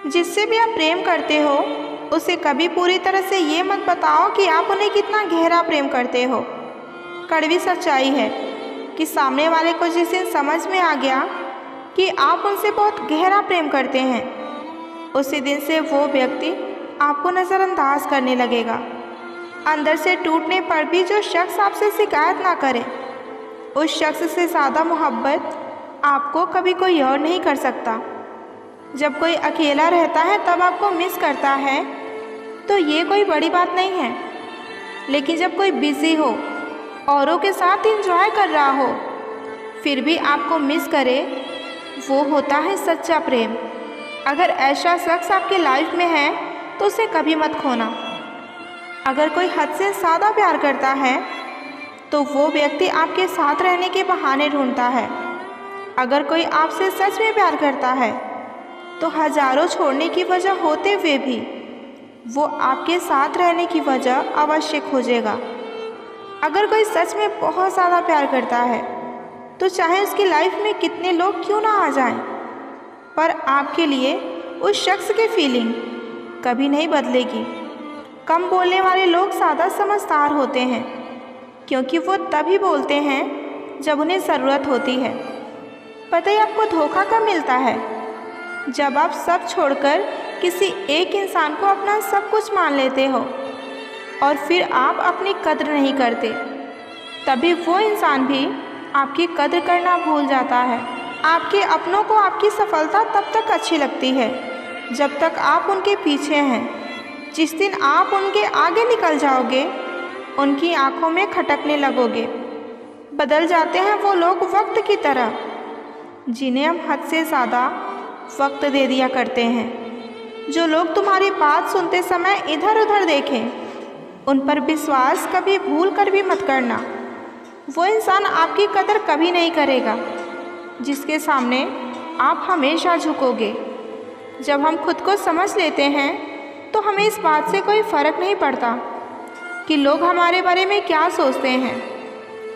जिससे भी आप प्रेम करते हो उसे कभी पूरी तरह से ये मत बताओ कि आप उन्हें कितना गहरा प्रेम करते हो। कड़वी सच्चाई है कि सामने वाले को जिस दिन समझ में आ गया कि आप उनसे बहुत गहरा प्रेम करते हैं, उसी दिन से वो व्यक्ति आपको नज़रअंदाज करने लगेगा। अंदर से टूटने पर भी जो शख्स आपसे शिकायत ना करे, उस शख्स से ज़्यादा मोहब्बत आपको कभी कोई और नहीं कर सकता। जब कोई अकेला रहता है तब आपको मिस करता है तो ये कोई बड़ी बात नहीं है, लेकिन जब कोई बिज़ी हो, औरों के साथ एंजॉय कर रहा हो, फिर भी आपको मिस करे, वो होता है सच्चा प्रेम। अगर ऐसा शख्स आपकी लाइफ में है तो उसे कभी मत खोना। अगर कोई हद से ज़्यादा प्यार करता है तो वो व्यक्ति आपके साथ रहने के बहाने ढूंढता है। अगर कोई आपसे सच में प्यार करता है तो हजारों छोड़ने की वजह होते हुए भी वो आपके साथ रहने की वजह अवश्य खोजेगा। अगर कोई सच में बहुत ज़्यादा प्यार करता है तो चाहे उसकी लाइफ में कितने लोग क्यों ना आ जाएं, पर आपके लिए उस शख्स की फीलिंग कभी नहीं बदलेगी। कम बोलने वाले लोग ज़्यादा समझदार होते हैं, क्योंकि वो तभी बोलते हैं जब उन्हें ज़रूरत होती है। पता ही आपको धोखा कब मिलता है? जब आप सब छोड़कर किसी एक इंसान को अपना सब कुछ मान लेते हो और फिर आप अपनी कद्र नहीं करते, तभी वो इंसान भी आपकी कद्र करना भूल जाता है। आपके अपनों को आपकी सफलता तब तक अच्छी लगती है जब तक आप उनके पीछे हैं। जिस दिन आप उनके आगे निकल जाओगे, उनकी आंखों में खटकने लगोगे। बदल जाते हैं वो लोग वक्त की तरह, जिन्हें हम हद से ज़्यादा वक्त दे दिया करते हैं। जो लोग तुम्हारी बात सुनते समय इधर उधर देखें, उन पर विश्वास कभी भूल कर भी मत करना। वो इंसान आपकी कदर कभी नहीं करेगा जिसके सामने आप हमेशा झुकोगे। जब हम खुद को समझ लेते हैं तो हमें इस बात से कोई फ़र्क नहीं पड़ता कि लोग हमारे बारे में क्या सोचते हैं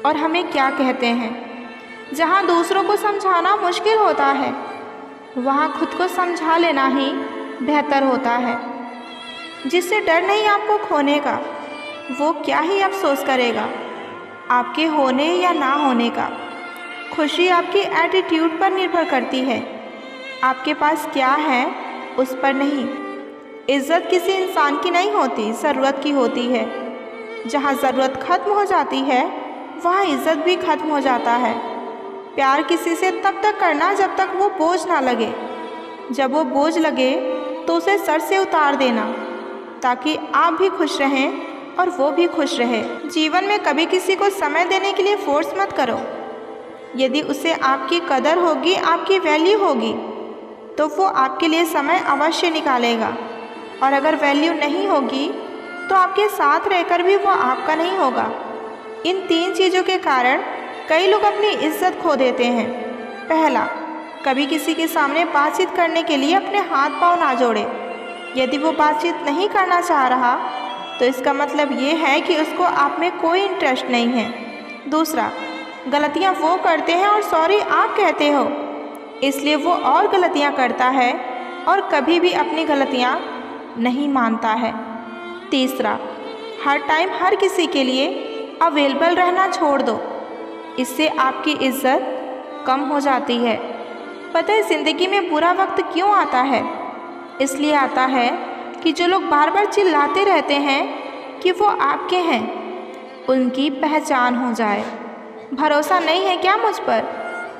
और हमें क्या कहते हैं। जहाँ दूसरों को समझाना मुश्किल होता है, वहाँ खुद को समझा लेना ही बेहतर होता है। जिससे डर नहीं आपको खोने का, वो क्या ही अफसोस करेगा आपके होने या ना होने का। खुशी आपकी एटीट्यूड पर निर्भर करती है, आपके पास क्या है उस पर नहीं। इज़्ज़त किसी इंसान की नहीं होती, ज़रूरत की होती है। जहाँ ज़रूरत ख़त्म हो जाती है वहाँ इज़्ज़त भी ख़त्म हो जाता है। प्यार किसी से तब तक करना जब तक वो बोझ ना लगे। जब वो बोझ लगे तो उसे सर से उतार देना, ताकि आप भी खुश रहें और वो भी खुश रहे। जीवन में कभी किसी को समय देने के लिए फोर्स मत करो। यदि उसे आपकी कदर होगी, आपकी वैल्यू होगी, तो वो आपके लिए समय अवश्य निकालेगा। और अगर वैल्यू नहीं होगी तो आपके साथ रहकर भी वो आपका नहीं होगा। इन 3 चीज़ों के कारण कई लोग अपनी इज्जत खो देते हैं। पहला, कभी किसी के सामने बातचीत करने के लिए अपने हाथ पांव ना जोड़े। यदि वो बातचीत नहीं करना चाह रहा तो इसका मतलब ये है कि उसको आप में कोई इंटरेस्ट नहीं है। दूसरा, गलतियाँ वो करते हैं और सॉरी आप कहते हो, इसलिए वो और गलतियाँ करता है और कभी भी अपनी गलतियाँ नहीं मानता है। तीसरा, हर टाइम हर किसी के लिए अवेलेबल रहना छोड़ दो, इससे आपकी इज़्ज़त कम हो जाती है। पता है ज़िंदगी में बुरा वक्त क्यों आता है? इसलिए आता है कि जो लोग बार बार चिल्लाते रहते हैं कि वो आपके हैं, उनकी पहचान हो जाए। भरोसा नहीं है क्या मुझ पर?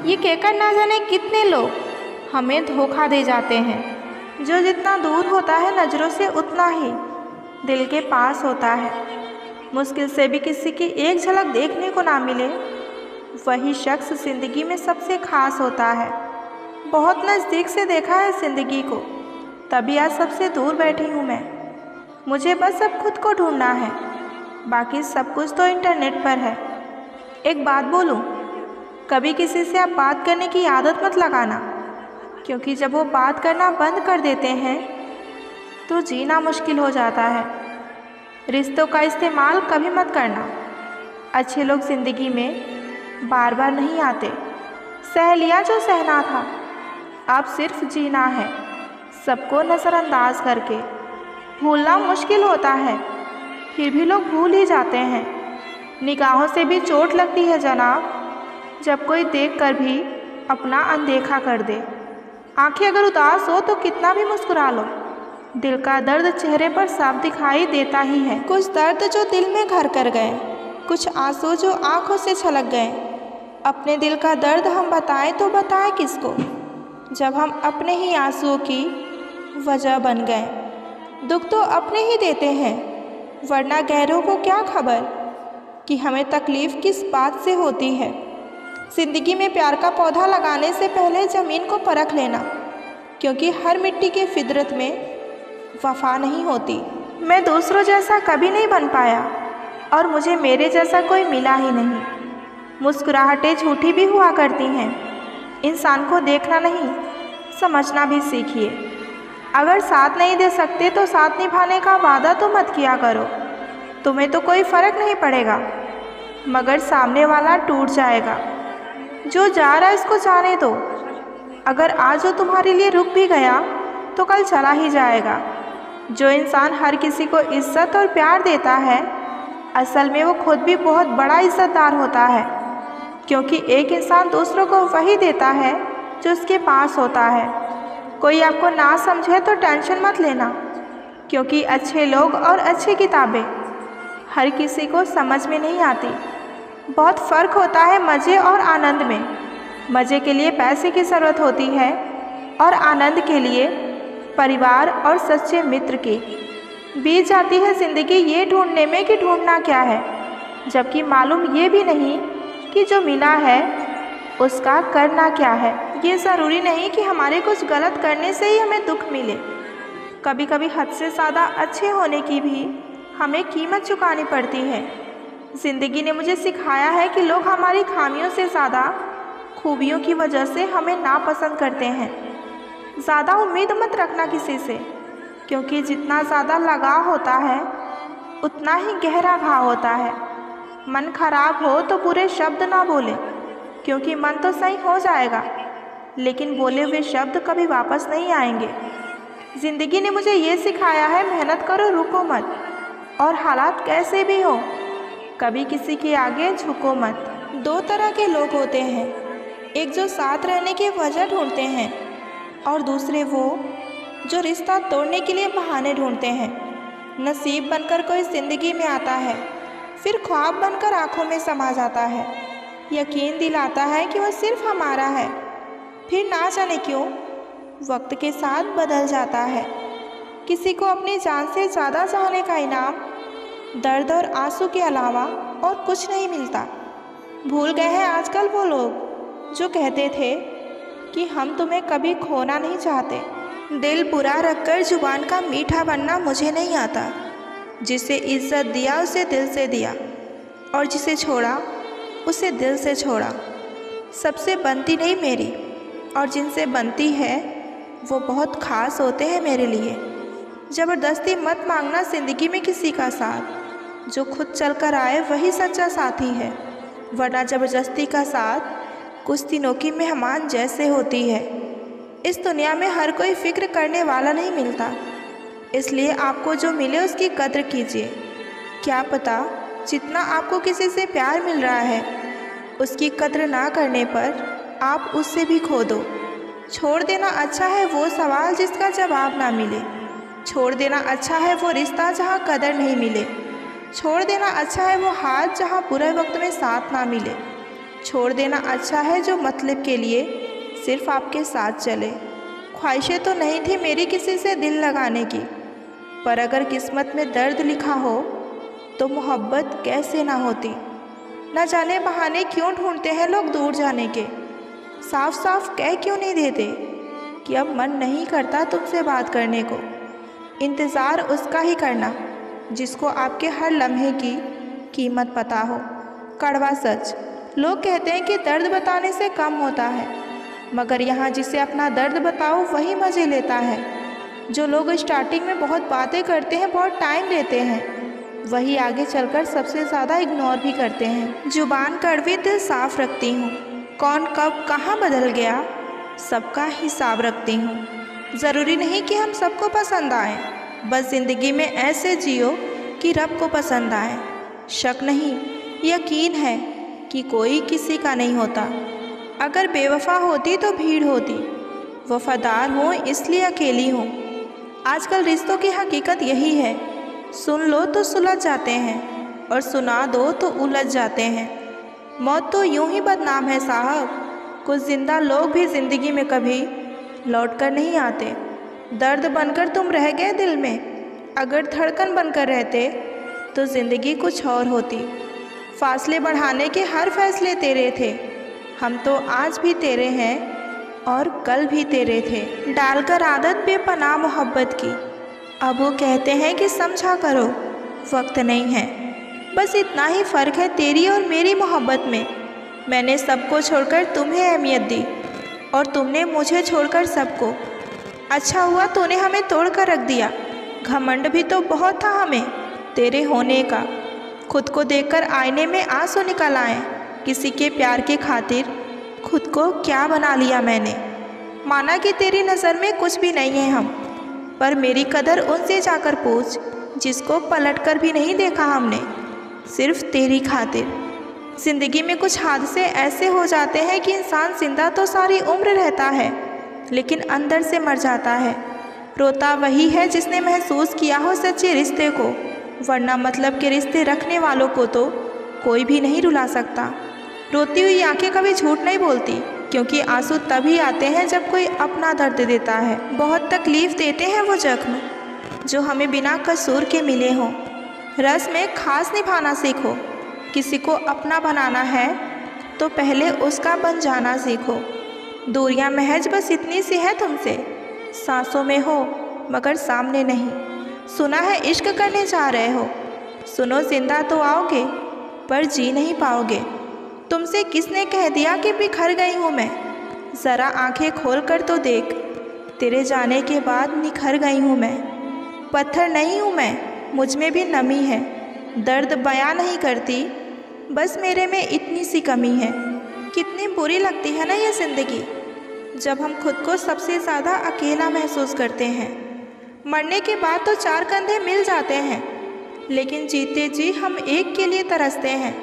ये कहकर ना जाने कितने लोग हमें धोखा दे जाते हैं। जो जितना दूर होता है नज़रों से, उतना ही दिल के पास होता है। मुश्किल से भी किसी की एक झलक देखने को ना मिले, वही शख्स ज़िंदगी में सबसे खास होता है। बहुत नज़दीक से देखा है ज़िंदगी को, तभी आज सबसे दूर बैठी हूँ मैं। मुझे बस अब खुद को ढूंढना है, बाकी सब कुछ तो इंटरनेट पर है। एक बात बोलूँ, कभी किसी से आप बात करने की आदत मत लगाना, क्योंकि जब वो बात करना बंद कर देते हैं तो जीना मुश्किल हो जाता है। रिश्तों का इस्तेमाल कभी मत करना। अच्छे लोग ज़िंदगी में बार बार नहीं आते। सह लिया जो सहना था, अब सिर्फ जीना है। सबको नज़रअंदाज करके। भूलना मुश्किल होता है, फिर भी लोग भूल ही जाते हैं। निगाहों से भी चोट लगती है जनाब, जब कोई देखकर भी अपना अनदेखा कर दे। आंखें अगर उदास हो तो कितना भी मुस्कुरा लो, दिल का दर्द चेहरे पर साफ दिखाई देता ही है। कुछ दर्द जो दिल में घर कर गए, कुछ आंसू जो आंखों से छलक गए। अपने दिल का दर्द हम बताएं तो बताएं किसको, जब हम अपने ही आंसुओं की वजह बन गए। दुख तो अपने ही देते हैं, वरना गैरों को क्या खबर कि हमें तकलीफ़ किस बात से होती है। ज़िंदगी में प्यार का पौधा लगाने से पहले ज़मीन को परख लेना, क्योंकि हर मिट्टी के फितरत में वफा नहीं होती। मैं दूसरों जैसा कभी नहीं बन पाया और मुझे मेरे जैसा कोई मिला ही नहीं। मुस्कुराहटें झूठी भी हुआ करती हैं। इंसान को देखना नहीं, समझना भी सीखिए। अगर साथ नहीं दे सकते तो साथ निभाने का वादा तो मत किया करो। तुम्हें तो कोई फ़र्क नहीं पड़ेगा, मगर सामने वाला टूट जाएगा। जो जा रहा है इसको जाने दो। अगर आज वो तुम्हारे लिए रुक भी गया तो कल चला ही जाएगा। जो इंसान हर किसी को इज्जत और प्यार देता है, असल में वो खुद भी बहुत बड़ा इज्जतदार होता है, क्योंकि एक इंसान दूसरों को वही देता है जो उसके पास होता है। कोई आपको ना समझे तो टेंशन मत लेना, क्योंकि अच्छे लोग और अच्छी किताबें हर किसी को समझ में नहीं आती। बहुत फ़र्क होता है मज़े और आनंद में। मज़े के लिए पैसे की ज़रूरत होती है और आनंद के लिए परिवार और सच्चे मित्र की। बीत जाती है ज़िंदगी ये ढूंढने में कि ढूंढना क्या है, जबकि मालूम ये भी नहीं कि जो मिला है उसका करना क्या है। ये ज़रूरी नहीं कि हमारे कुछ गलत करने से ही हमें दुख मिले। कभी कभी हद से ज़्यादा अच्छे होने की भी हमें कीमत चुकानी पड़ती है। ज़िंदगी ने मुझे सिखाया है कि लोग हमारी खामियों से ज़्यादा खूबियों की वजह से हमें नापसंद करते हैं। ज़्यादा उम्मीद मत रखना किसी से, क्योंकि जितना ज़्यादा लगाव होता है उतना ही गहरा घाव होता है। मन खराब हो तो बुरे शब्द ना बोले, क्योंकि मन तो सही हो जाएगा, लेकिन बोले हुए शब्द कभी वापस नहीं आएंगे। ज़िंदगी ने मुझे ये सिखाया है, मेहनत करो, रुको मत, और हालात कैसे भी हो कभी किसी के आगे झुको मत। दो तरह के लोग होते हैं, एक जो साथ रहने की वजह ढूंढते हैं और दूसरे वो जो रिश्ता तोड़ने के लिए बहाने ढूंढते हैं। नसीब बनकर कोई ज़िंदगी में आता है, फिर ख्वाब बनकर आँखों में समा जाता है। यकीन दिलाता है कि वह सिर्फ हमारा है, फिर ना जाने क्यों वक्त के साथ बदल जाता है। किसी को अपनी जान से ज़्यादा चाहने का इनाम दर्द और आंसू के अलावा और कुछ नहीं मिलता। भूल गए हैं आजकल वो लोग जो कहते थे कि हम तुम्हें कभी खोना नहीं चाहते। दिल बुरा रखकर जुबान का मीठा बनना मुझे नहीं आता। जिसे इज्जत दिया उसे दिल से दिया, और जिसे छोड़ा उसे दिल से छोड़ा। सबसे बनती नहीं मेरी, और जिनसे बनती है वो बहुत ख़ास होते हैं मेरे लिए। ज़बरदस्ती मत मांगना ज़िंदगी में किसी का साथ, जो खुद चल कर आए वही सच्चा साथी है, वरना ज़बरदस्ती का साथ कुछ दिनों की मेहमान जैसे होती है। इस दुनिया में हर कोई फ़िक्र करने वाला नहीं मिलता, इसलिए आपको जो मिले उसकी कद्र कीजिए। क्या पता जितना आपको किसी से प्यार मिल रहा है उसकी कद्र ना करने पर आप उससे भी खो दो। छोड़ देना अच्छा है वो सवाल जिसका जवाब ना मिले। छोड़ देना अच्छा है वो रिश्ता जहाँ कदर नहीं मिले। छोड़ देना अच्छा है वो हाथ जहाँ बुरे वक्त में साथ ना मिले। छोड़ देना अच्छा है जो मतलब के लिए सिर्फ आपके साथ चले। ख्वाहिशें तो नहीं थी मेरी किसी से दिल लगाने की, पर अगर किस्मत में दर्द लिखा हो तो मोहब्बत कैसे ना होती। न जाने बहाने क्यों ढूंढते हैं लोग दूर जाने के। साफ साफ कह क्यों नहीं देते कि अब मन नहीं करता तुमसे बात करने को। इंतज़ार उसका ही करना जिसको आपके हर लम्हे की कीमत पता हो। कड़वा सच, लोग कहते हैं कि दर्द बताने से कम होता है, मगर यहाँ जिसे अपना दर्द बताओ वही मज़े लेता है। जो लोग स्टार्टिंग में बहुत बातें करते हैं, बहुत टाइम लेते हैं, वही आगे चलकर सबसे ज़्यादा इग्नोर भी करते हैं। जुबान कड़वी दिल साफ रखती हूँ, कौन कब कहाँ बदल गया सबका हिसाब रखती हूँ। ज़रूरी नहीं कि हम सबको पसंद आए, बस ज़िंदगी में ऐसे जियो कि रब को पसंद आए। शक नहीं, यकीन है कि कोई किसी का नहीं होता। अगर बेवफा होती तो भीड़ होती, वफादार हूँ इसलिए अकेली हूँ। आजकल रिश्तों की हकीकत यही है, सुन लो तो सुलझ जाते हैं और सुना दो तो उलझ जाते हैं। मौत तो यूं ही बदनाम है साहब, कुछ ज़िंदा लोग भी ज़िंदगी में कभी लौट कर नहीं आते। दर्द बनकर तुम रह गए दिल में, अगर धड़कन बनकर रहते तो ज़िंदगी कुछ और होती। फासले बढ़ाने के हर फैसले तेरे थे, हम तो आज भी तेरे हैं और कल भी तेरे थे। डालकर आदत बेपनाह मोहब्बत की, अब वो कहते हैं कि समझा करो, वक्त नहीं है। बस इतना ही फ़र्क है तेरी और मेरी मोहब्बत में। मैंने सबको छोड़कर तुम्हें अहमियत दी और तुमने मुझे छोड़कर सबको। अच्छा हुआ तूने हमें तोड़ कर रख दिया, घमंड भी तो बहुत था हमें तेरे होने का। खुद को देखकर आईने में आंसू निकल आए, किसी के प्यार के खातिर खुद को क्या बना लिया मैंने। माना कि तेरी नज़र में कुछ भी नहीं है हम, पर मेरी कदर उनसे जाकर पूछ जिसको पलट कर भी नहीं देखा हमने, सिर्फ तेरी खातिर। ज़िंदगी में कुछ हादसे ऐसे हो जाते हैं कि इंसान जिंदा तो सारी उम्र रहता है लेकिन अंदर से मर जाता है। रोता वही है जिसने महसूस किया हो सच्चे रिश्ते को, वरना मतलब के रिश्ते रखने वालों को तो कोई भी नहीं रुला सकता। रोती हुई आंखें कभी झूठ नहीं बोलती, क्योंकि आंसू तभी आते हैं जब कोई अपना दर्द देता है। बहुत तकलीफ़ देते हैं वो जख्म जो हमें बिना कसूर के मिले हों। रस में खास निभाना सीखो, किसी को अपना बनाना है तो पहले उसका बन जाना सीखो। दूरियां महज बस इतनी सी है तुमसे, सांसों में हो मगर सामने नहीं। सुना है इश्क करने जा रहे हो, सुनो जिंदा तो आओगे पर जी नहीं पाओगे। तुमसे किसने कह दिया कि बिखर गई हूँ मैं, ज़रा आंखें खोल कर तो देख, तेरे जाने के बाद निखर गई हूँ मैं। पत्थर नहीं हूँ मैं, मुझ में भी नमी है, दर्द बयां नहीं करती, बस मेरे में इतनी सी कमी है। कितनी बुरी लगती है ना ये ज़िंदगी, जब हम खुद को सबसे ज़्यादा अकेला महसूस करते हैं। मरने के बाद तो चार कंधे मिल जाते हैं, लेकिन जीते जी हम एक के लिए तरसते हैं।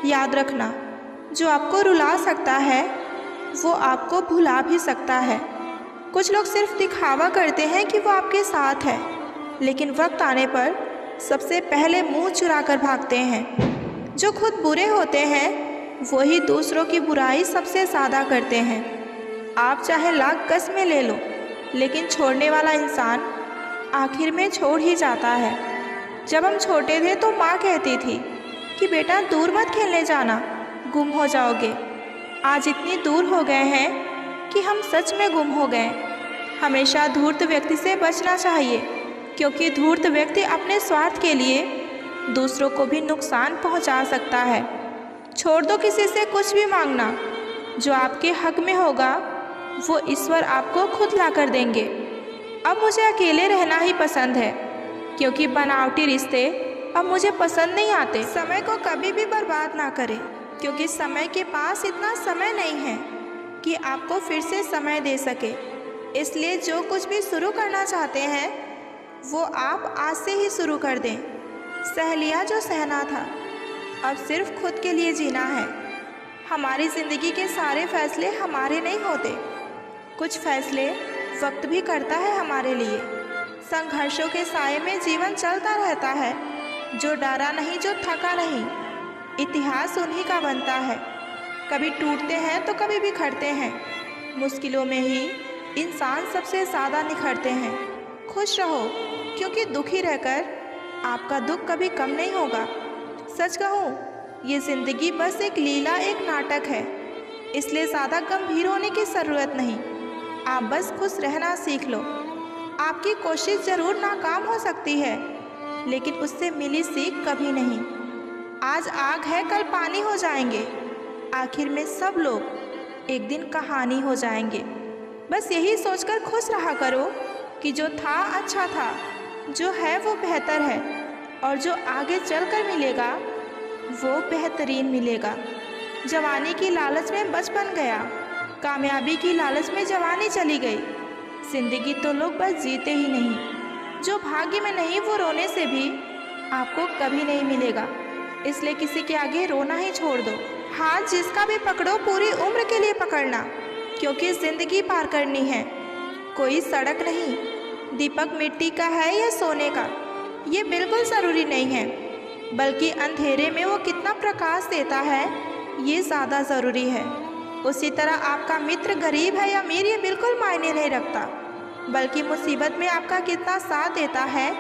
याद रखना, जो आपको रुला सकता है वो आपको भुला भी सकता है। कुछ लोग सिर्फ दिखावा करते हैं कि वो आपके साथ है, लेकिन वक्त आने पर सबसे पहले मुंह चुरा कर भागते हैं। जो खुद बुरे होते हैं वही दूसरों की बुराई सबसे ज़्यादा करते हैं। आप चाहे लाख कस्में ले लो, लेकिन छोड़ने वाला इंसान आखिर में छोड़ ही जाता है। जब हम छोटे थे तो माँ कहती थी कि बेटा दूर मत खेलने जाना, गुम हो जाओगे। आज इतनी दूर हो गए हैं कि हम सच में गुम हो गए। हमेशा धूर्त व्यक्ति से बचना चाहिए, क्योंकि धूर्त व्यक्ति अपने स्वार्थ के लिए दूसरों को भी नुकसान पहुंचा सकता है। छोड़ दो किसी से कुछ भी मांगना, जो आपके हक में होगा वो ईश्वर आपको खुद ला कर देंगे। अब मुझे अकेले रहना ही पसंद है, क्योंकि बनावटी रिश्ते अब मुझे पसंद नहीं आते। समय को कभी भी बर्बाद ना करें, क्योंकि समय के पास इतना समय नहीं है कि आपको फिर से समय दे सके। इसलिए जो कुछ भी शुरू करना चाहते हैं वो आप आज से ही शुरू कर दें। सह लिया जो सहना था, अब सिर्फ खुद के लिए जीना है। हमारी ज़िंदगी के सारे फैसले हमारे नहीं होते, कुछ फैसले वक्त भी करता है हमारे लिए। संघर्षों के साए में जीवन चलता रहता है, जो डरा नहीं, जो थका नहीं, इतिहास उन्हीं का बनता है। कभी टूटते हैं तो कभी बिखरते हैं, मुश्किलों में ही इंसान सबसे ज़्यादा निखरते हैं। खुश रहो, क्योंकि दुखी रहकर आपका दुख कभी कम नहीं होगा। सच कहूँ, ये ज़िंदगी बस एक लीला, एक नाटक है, इसलिए ज़्यादा गंभीर होने की ज़रूरत नहीं। आप बस खुश रहना सीख लो। आपकी कोशिश ज़रूर नाकाम हो सकती है, लेकिन उससे मिली सीख कभी नहीं। आज आग है, कल पानी हो जाएंगे, आखिर में सब लोग एक दिन कहानी हो जाएंगे। बस यही सोचकर खुश रहा करो कि जो था अच्छा था, जो है वो बेहतर है, और जो आगे चलकर मिलेगा वो बेहतरीन मिलेगा। जवानी की लालच में बचपन गया, कामयाबी की लालच में जवानी चली गई। जिंदगी तो लोग बस जीते ही नहीं, जो भाग्य में नहीं वो रोने से भी आपको कभी नहीं मिलेगा। इसलिए किसी के आगे रोना ही छोड़ दो। हाथ जिसका भी पकड़ो पूरी उम्र के लिए पकड़ना, क्योंकि जिंदगी पार करनी है। कोई सड़क नहीं, दीपक मिट्टी का है या सोने का, ये बिल्कुल ज़रूरी नहीं है, बल्कि अंधेरे में वो कितना प्रकाश देता है ये ज़्यादा ज़रूरी है। उसी तरह आपका मित्र गरीब है या अमीर ये बिल्कुल मायने नहीं रखता, बल्कि मुसीबत में आपका कितना साथ देता है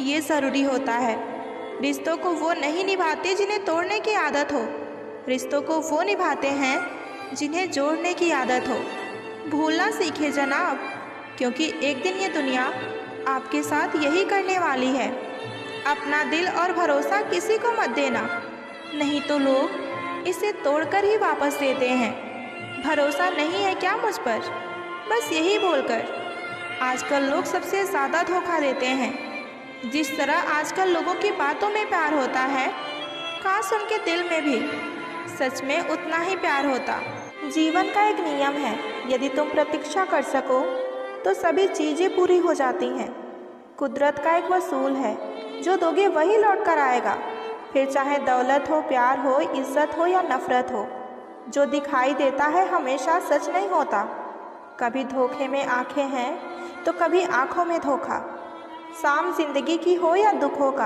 ये ज़रूरी होता है। रिश्तों को वो नहीं निभाते जिन्हें तोड़ने की आदत हो, रिश्तों को वो निभाते हैं जिन्हें जोड़ने की आदत हो। भूलना सीखे जनाब, क्योंकि एक दिन ये दुनिया आपके साथ यही करने वाली है। अपना दिल और भरोसा किसी को मत देना, नहीं तो लोग इसे तोड़कर ही वापस देते हैं। भरोसा नहीं है क्या मुझ पर, बस यही बोलकर। आजकल लोग सबसे ज़्यादा धोखा देते हैं। जिस तरह आजकल लोगों की बातों में प्यार होता है, काश उनके दिल में भी सच में उतना ही प्यार होता। जीवन का एक नियम है, यदि तुम प्रतीक्षा कर सको तो सभी चीज़ें पूरी हो जाती हैं। कुदरत का एक वसूल है, जो दोगे वही लौट कर आएगा, फिर चाहे दौलत हो, प्यार हो, इज्जत हो या नफरत हो। जो दिखाई देता है हमेशा सच नहीं होता। कभी धोखे में आंखें हैं तो कभी आंखों में धोखा। शाम जिंदगी की हो या दुखों का,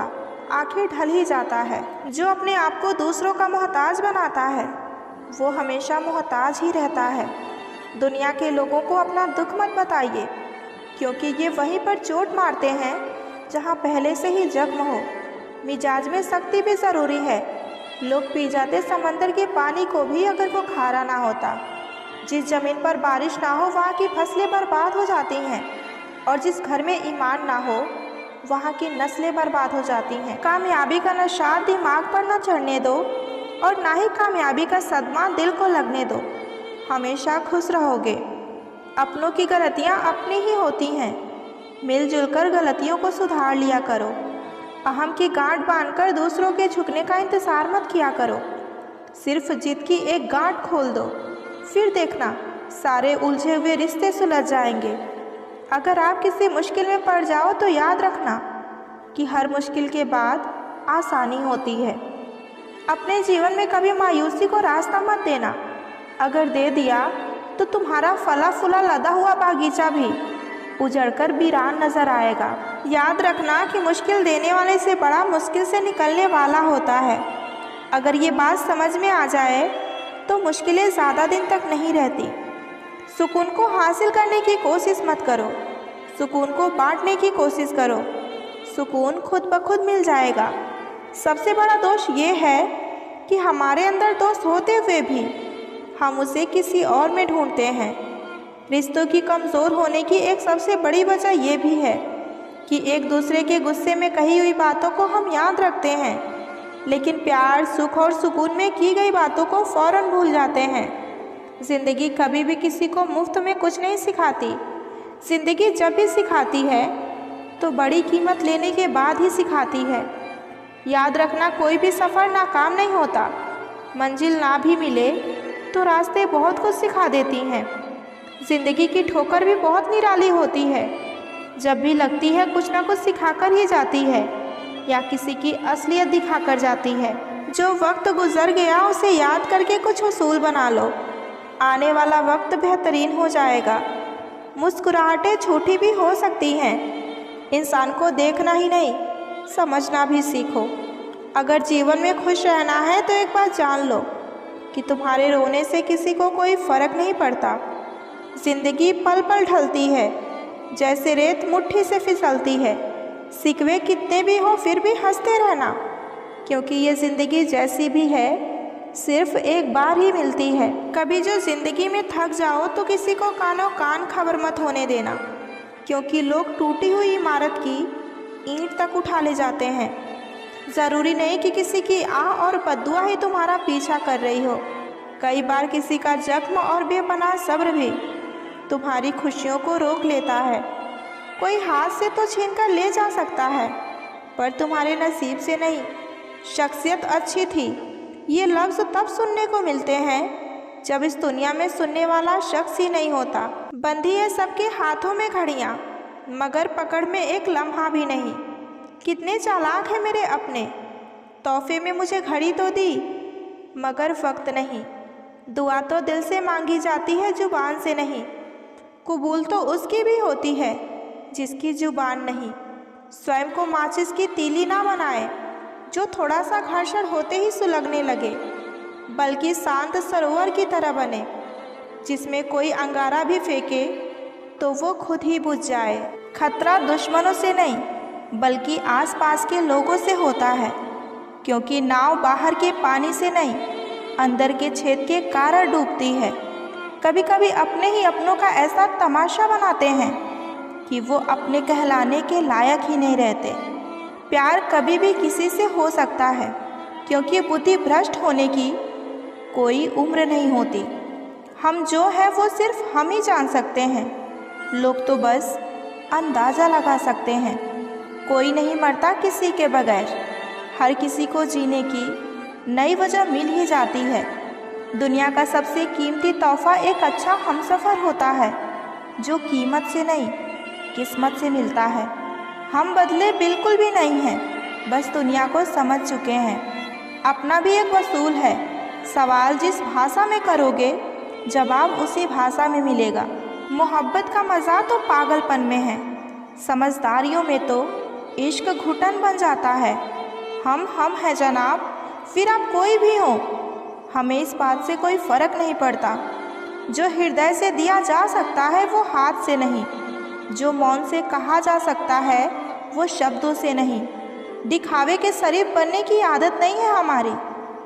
आखिर ढल ही जाता है। जो अपने आप को दूसरों का मोहताज बनाता है वो हमेशा मोहताज ही रहता है। दुनिया के लोगों को अपना दुख मत बताइए, क्योंकि ये वहीं पर चोट मारते हैं जहाँ पहले से ही जख्म हो। मिजाज में सख्ती भी ज़रूरी है। लोग पी जाते समंदर के पानी को भी अगर वो खारा ना होता। जिस ज़मीन पर बारिश ना हो वहाँ की फसलें बर्बाद हो जाती हैं, और जिस घर में ईमान ना हो वहाँ की नस्लें बर्बाद हो जाती हैं। कामयाबी का नशा दिमाग पर ना चढ़ने दो, और ना ही कामयाबी का सदमा दिल को लगने दो। हमेशा खुश रहोगे। अपनों की गलतियाँ अपनी ही होती हैं, मिलजुल कर गलतियों को सुधार लिया करो। अहम की गांठ बांधकर दूसरों के झुकने का इंतज़ार मत किया करो। सिर्फ जिद की एक गांठ खोल दो, फिर देखना सारे उलझे हुए रिश्ते सुलझ जाएंगे। अगर आप किसी मुश्किल में पड़ जाओ तो याद रखना कि हर मुश्किल के बाद आसानी होती है। अपने जीवन में कभी मायूसी को रास्ता मत देना। अगर दे दिया तो तुम्हारा फला फूला लदा हुआ बागीचा भी उजड़कर वीरान नजर आएगा। याद रखना कि मुश्किल देने वाले से बड़ा मुश्किल से निकलने वाला होता है। अगर ये बात समझ में आ जाए तो मुश्किलें ज़्यादा दिन तक नहीं रहती। सुकून को हासिल करने की कोशिश मत करो, सुकून को बांटने की कोशिश करो। सुकून खुद ब खुद मिल जाएगा। सबसे बड़ा दोष ये है कि हमारे अंदर दोस्त होते हुए भी हम उसे किसी और में ढूंढते हैं। रिश्तों की कमज़ोर होने की एक सबसे बड़ी वजह यह भी है कि एक दूसरे के गुस्से में कही हुई बातों को हम याद रखते हैं, लेकिन प्यार, सुख और सुकून में की गई बातों को फ़ौरन भूल जाते हैं। ज़िंदगी कभी भी किसी को मुफ्त में कुछ नहीं सिखाती। ज़िंदगी जब भी सिखाती है तो बड़ी कीमत लेने के बाद ही सिखाती है। याद रखना, कोई भी सफ़र नाकाम नहीं होता। मंजिल ना भी मिले तो रास्ते बहुत कुछ सिखा देती हैं। ज़िंदगी की ठोकर भी बहुत निराली होती है। जब भी लगती है कुछ ना कुछ सिखाकर ही जाती है, या किसी की असलियत दिखाकर जाती है। जो वक्त गुजर गया उसे याद करके कुछ उसूल बना लो। आने वाला वक्त बेहतरीन हो जाएगा। मुस्कुराहटें छोटी भी हो सकती हैं। इंसान को देखना ही नहीं, समझना भी सीखो। अगर जीवन में खुश रहना है तो एक बात जान लो कि तुम्हारे रोने से किसी को कोई फ़र्क नहीं पड़ता। ज़िंदगी पल पल ढलती है, जैसे रेत मुट्ठी से फिसलती है। सिकवे कितने भी हो फिर भी हंसते रहना, क्योंकि ये ज़िंदगी जैसी भी है सिर्फ एक बार ही मिलती है। कभी जो ज़िंदगी में थक जाओ तो किसी को कानों कान खबर मत होने देना, क्योंकि लोग टूटी हुई इमारत की ईंट तक उठा ले जाते हैं। ज़रूरी नहीं कि किसी की आह और बद्दुआ ही तुम्हारा पीछा कर रही हो। कई बार किसी का जख्म और बेपनाह सब्र भी तुम्हारी खुशियों को रोक लेता है। कोई हाथ से तो छीन कर ले जा सकता है, पर तुम्हारे नसीब से नहीं। शख्सियत अच्छी थी, ये लफ्ज़ तब सुनने को मिलते हैं जब इस दुनिया में सुनने वाला शख्स ही नहीं होता। बंधी है सबके हाथों में घड़ियाँ, मगर पकड़ में एक लम्हा भी नहीं। कितने चालाक है मेरे अपने, तोहफे में मुझे घड़ी तो दी, मगर वक्त नहीं। दुआ तो दिल से मांगी जाती है, जुबान से नहीं। कबूल तो उसकी भी होती है जिसकी जुबान नहीं। स्वयं को माचिस की तीली ना बनाए जो थोड़ा सा घर्षण होते ही सुलगने लगे, बल्कि शांत सरोवर की तरह बने जिसमें कोई अंगारा भी फेंके तो वो खुद ही बुझ जाए। खतरा दुश्मनों से नहीं बल्कि आसपास के लोगों से होता है, क्योंकि नाव बाहर के पानी से नहीं अंदर के छेद के कारण डूबती है। कभी कभी अपने ही अपनों का ऐसा तमाशा बनाते हैं कि वो अपने कहलाने के लायक ही नहीं रहते। प्यार कभी भी किसी से हो सकता है, क्योंकि बुद्धि भ्रष्ट होने की कोई उम्र नहीं होती। हम जो है वो सिर्फ हम ही जान सकते हैं, लोग तो बस अंदाज़ा लगा सकते हैं। कोई नहीं मरता किसी के बगैर, हर किसी को जीने की नई वजह मिल ही जाती है। दुनिया का सबसे कीमती तोहफा एक अच्छा हमसफ़र होता है, जो कीमत से नहीं किस्मत से मिलता है। हम बदले बिल्कुल भी नहीं हैं, बस दुनिया को समझ चुके हैं। अपना भी एक वसूल है, सवाल जिस भाषा में करोगे जवाब उसी भाषा में मिलेगा। मोहब्बत का मज़ा तो पागलपन में है, समझदारियों में तो इश्क घुटन बन जाता है। हम हैं जनाब, फिर आप कोई भी हो, हमें इस बात से कोई फ़र्क नहीं पड़ता। जो हृदय से दिया जा सकता है वो हाथ से नहीं, जो मौन से कहा जा सकता है वो शब्दों से नहीं। दिखावे के शरीफ बनने की आदत नहीं है हमारी।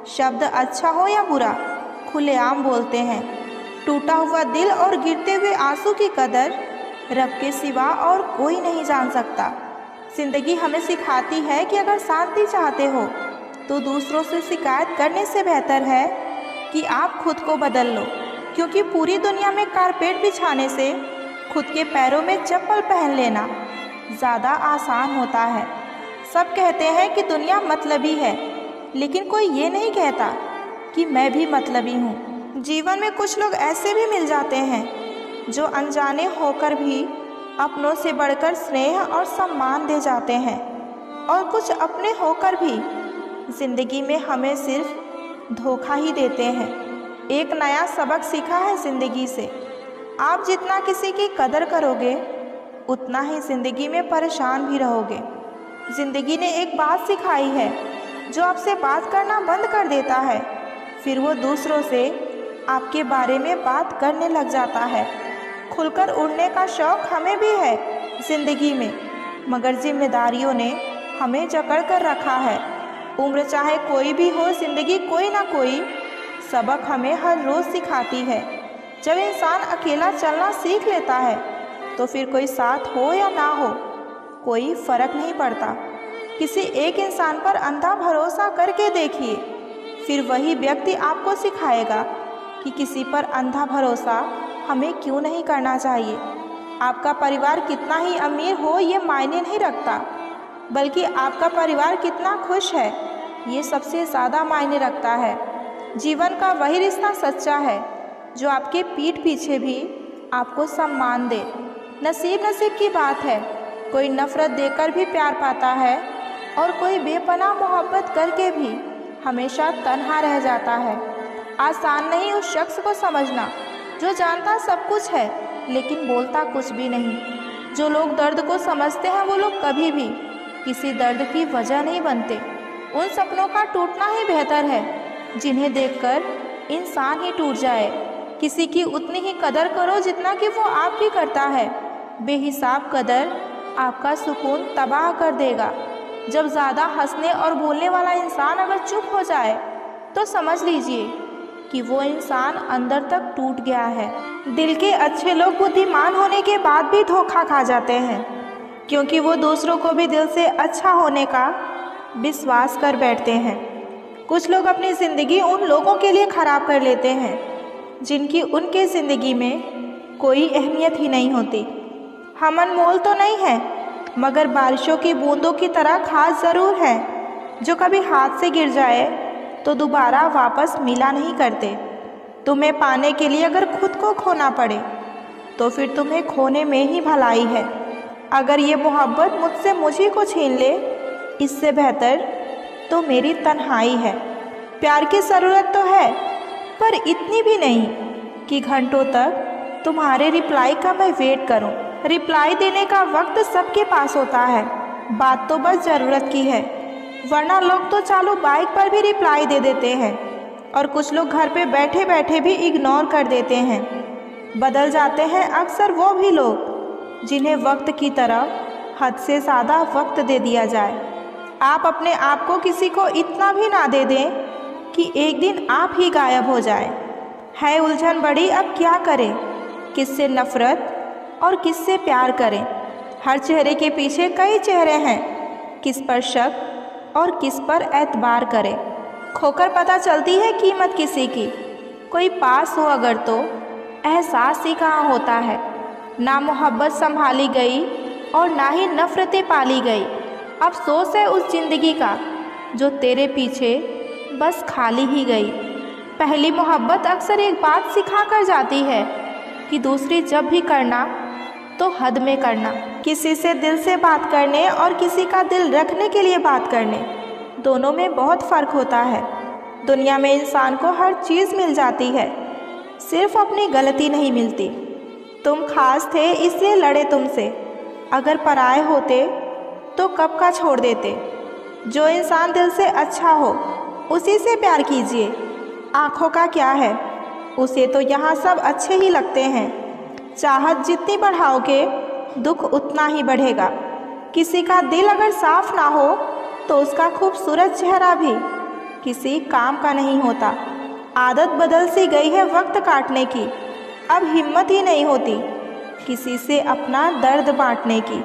शब्द अच्छा हो या बुरा खुलेआम बोलते हैं। टूटा हुआ दिल और गिरते हुए आंसू की कदर रब के सिवा और कोई नहीं जान सकता। ज़िंदगी हमें सिखाती है कि अगर शांति चाहते हो तो दूसरों से शिकायत करने से बेहतर है कि आप खुद को बदल लो, क्योंकि पूरी दुनिया में कारपेट बिछाने से खुद के पैरों में चप्पल पहन लेना ज़्यादा आसान होता है। सब कहते हैं कि दुनिया मतलबी है, लेकिन कोई ये नहीं कहता कि मैं भी मतलबी हूँ। जीवन में कुछ लोग ऐसे भी मिल जाते हैं जो अनजाने होकर भी अपनों से बढ़कर स्नेह और सम्मान दे जाते हैं, और कुछ अपने होकर भी ज़िंदगी में हमें सिर्फ धोखा ही देते हैं। एक नया सबक सीखा है ज़िंदगी से, आप जितना किसी की कदर करोगे उतना ही ज़िंदगी में परेशान भी रहोगे। ज़िंदगी ने एक बात सिखाई है, जो आपसे बात करना बंद कर देता है फिर वो दूसरों से आपके बारे में बात करने लग जाता है। खुलकर उड़ने का शौक़ हमें भी है ज़िंदगी में, मगर जिम्मेदारियों ने हमें जकड़ कर रखा है। उम्र चाहे कोई भी हो, ज़िंदगी कोई ना कोई सबक हमें हर रोज़ सिखाती है। जब इंसान अकेला चलना सीख लेता है तो फिर कोई साथ हो या ना हो कोई फ़र्क नहीं पड़ता। किसी एक इंसान पर अंधा भरोसा करके देखिए, फिर वही व्यक्ति आपको सिखाएगा कि किसी पर अंधा भरोसा हमें क्यों नहीं करना चाहिए। आपका परिवार कितना ही अमीर हो ये मायने नहीं रखता, बल्कि आपका परिवार कितना खुश है ये सबसे ज़्यादा मायने रखता है। जीवन का वही रिश्ता सच्चा है जो आपके पीठ पीछे भी आपको सम्मान दे। नसीब की बात है, कोई नफ़रत देकर भी प्यार पाता है और कोई बेपनाह मोहब्बत करके भी हमेशा तन्हा रह जाता है। आसान नहीं उस शख्स को समझना जो जानता सब कुछ है लेकिन बोलता कुछ भी नहीं। जो लोग दर्द को समझते हैं वो लोग कभी भी किसी दर्द की वजह नहीं बनते। उन सपनों का टूटना ही बेहतर है जिन्हें देखकर इंसान ही टूट जाए। किसी की उतनी ही कदर करो जितना कि वो आपकी करता है। बेहिसाब कदर आपका सुकून तबाह कर देगा। जब ज़्यादा हंसने और बोलने वाला इंसान अगर चुप हो जाए तो समझ लीजिए कि वो इंसान अंदर तक टूट गया है। दिल के अच्छे लोग बुद्धिमान होने के बाद भी धोखा खा जाते हैं, क्योंकि वो दूसरों को भी दिल से अच्छा होने का विश्वास कर बैठते हैं। कुछ लोग अपनी ज़िंदगी उन लोगों के लिए ख़राब कर लेते हैं जिनकी उनके ज़िंदगी में कोई अहमियत ही नहीं होती। हम अनमोल तो नहीं हैं, मगर बारिशों की बूंदों की तरह खास ज़रूर है, जो कभी हाथ से गिर जाए तो दोबारा वापस मिला नहीं करते। तुम्हें पाने के लिए अगर खुद को खोना पड़े तो फिर तुम्हें खोने में ही भलाई है। अगर ये मोहब्बत मुझसे मुझी को छीन ले, इससे बेहतर तो मेरी तन्हाई है। प्यार की ज़रूरत तो है, पर इतनी भी नहीं कि घंटों तक तुम्हारे रिप्लाई का मैं वेट करूं। रिप्लाई देने का वक्त सबके पास होता है, बात तो बस ज़रूरत की है। वरना लोग तो चालू बाइक पर भी रिप्लाई दे देते हैं और कुछ लोग घर पे बैठे बैठे भी इग्नोर कर देते हैं। बदल जाते हैं अक्सर वो भी लोग जिन्हें वक्त की तरह हद से ज़्यादा वक्त दे दिया जाए। आप अपने आप को किसी को इतना भी ना दे दें कि एक दिन आप ही गायब हो जाए। है उलझन बड़ी, अब क्या करें, किससे नफ़रत और किससे प्यार करें। हर चेहरे के पीछे कई चेहरे हैं, किस पर शक और किस पर एतबार करें। खोकर पता चलती है कीमत किसी की, कोई पास हो अगर तो एहसास ही कहाँ होता है। ना मोहब्बत संभाली गई और ना ही नफ़रतें पाली गई। अफसोस है उस ज़िंदगी का जो तेरे पीछे बस खाली ही गई। पहली मोहब्बत अक्सर एक बात सिखा कर जाती है कि दूसरी जब भी करना तो हद में करना। किसी से दिल से बात करने और किसी का दिल रखने के लिए बात करने, दोनों में बहुत फ़र्क होता है। दुनिया में इंसान को हर चीज़ मिल जाती है, सिर्फ अपनी गलती नहीं मिलती। तुम खास थे इसलिए लड़े तुमसे, अगर पराए होते तो कब का छोड़ देते। जो इंसान दिल से अच्छा हो उसी से प्यार कीजिए। आँखों का क्या है, उसे तो यहाँ सब अच्छे ही लगते हैं। चाहत जितनी बढ़ाओगे दुख उतना ही बढ़ेगा। किसी का दिल अगर साफ ना हो तो उसका खूबसूरत चेहरा भी किसी काम का नहीं होता। आदत बदल सी गई है वक्त काटने की, अब हिम्मत ही नहीं होती किसी से अपना दर्द बांटने की।